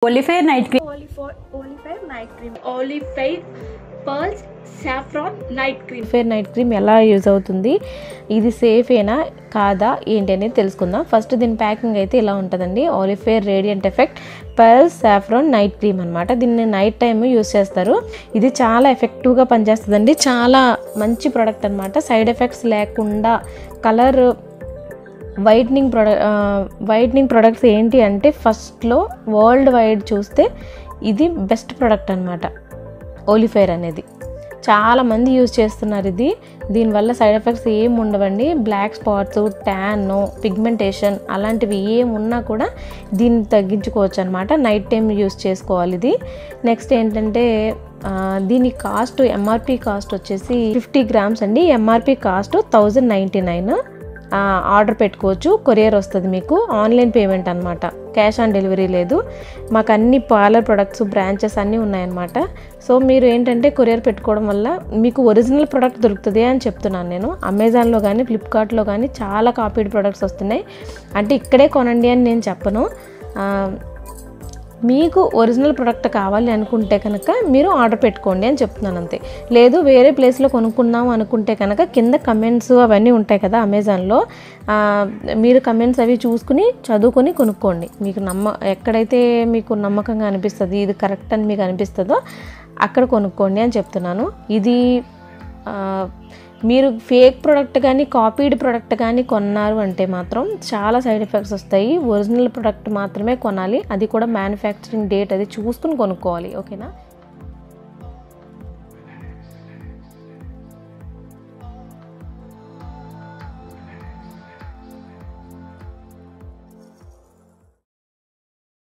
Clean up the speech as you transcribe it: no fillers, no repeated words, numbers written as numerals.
Olifair night cream. Olifair night cream. Olifair pearls saffron night cream. Olifair night cream ఎలా use అవుతుంది, ఇది సేఫేనా కాదా ఏంటి అనేది తెలుసుకుందాం. ఫస్ట్ దీని ప్యాకింగ్ అయితే ఇలా ఉంటుందండి. Olifair radiant effect pearls saffron night cream అనమాట. దీన్ని నైట్ టైమ్ యూజ్ చేస్తారు. ఇది చాలా ఎఫెక్టివ్గా పనిచేస్తుందండి. చాలా మంచి ప్రోడక్ట్ అనమాట. సైడ్ ఎఫెక్ట్స్ లేకుండా కలర్ వైట్నింగ్ ప్రొడక్ట్స్ ఏంటి అంటే ఫస్ట్లో వరల్డ్ వైడ్ చూస్తే ఇది బెస్ట్ ప్రోడక్ట్ అనమాట. Olifair అనేది చాలామంది యూజ్ చేస్తున్నారు. దీనివల్ల సైడ్ ఎఫెక్ట్స్ ఏం ఉండవండి. బ్లాక్ స్పాట్స్, ట్యాన్, పిగ్మెంటేషన్ అలాంటివి ఏం ఉన్నా కూడా దీన్ని తగ్గించుకోవచ్చు అనమాట. నైట్ టైం యూజ్ చేసుకోవాలి ఇది. నెక్స్ట్ ఏంటంటే దీని కాస్ట్ ఎంఆర్పి కాస్ట్ వచ్చేసి 50 grams అండి. MRP cost 1099. ఆర్డర్ పెట్టుకోవచ్చు, కొరియర్ వస్తుంది మీకు. ఆన్లైన్ పేమెంట్ అనమాట, క్యాష్ ఆన్ డెలివరీ లేదు. మాకు అన్ని పార్లర్ ప్రొడక్ట్స్ బ్రాంచెస్ అన్నీ ఉన్నాయన్నమాట. సో మీరు ఏంటంటే కొరియర్ పెట్టుకోవడం వల్ల మీకు ఒరిజినల్ ప్రోడక్ట్ దొరుకుతుంది అని చెప్తున్నాను నేను. అమెజాన్లో కానీ ఫ్లిప్కార్ట్లో కానీ చాలా కాపీడ్ ప్రొడక్ట్స్ వస్తున్నాయి. అంటే ఇక్కడే కొనండి అని నేను చెప్పను. మీకు ఒరిజినల్ ప్రోడక్ట్ కావాలి అనుకుంటే కనుక మీరు ఆర్డర్ పెట్టుకోండి అని చెప్తున్నాను అంతే. లేదు వేరే ప్లేస్లో కొనుక్కున్నాం అనుకుంటే కనుక కింద కమెంట్స్ అవన్నీ ఉంటాయి కదా అమెజాన్లో, మీరు కమెంట్స్ అవి చూసుకుని చదువుకొని కొనుక్కోండి. మీకు ఎక్కడైతే మీకు నమ్మకంగా అనిపిస్తుంది, ఇది కరెక్ట్ అని మీకు అనిపిస్తుందో అక్కడ కొనుక్కోండి అని చెప్తున్నాను. ఇది మీరు ఫేక్ ప్రోడక్ట్ కానీ కాపీడ్ ప్రోడక్ట్ కానీ కొన్నారు అంటే మాత్రం చాలా సైడ్ ఎఫెక్ట్స్ వస్తాయి. ఒరిజినల్ ప్రోడక్ట్ మాత్రమే కొనాలి. అది కూడా మ్యానుఫ్యాక్చరింగ్ డేట్ అది చూసుకుని కొనుక్కోవాలి. ఓకేనా.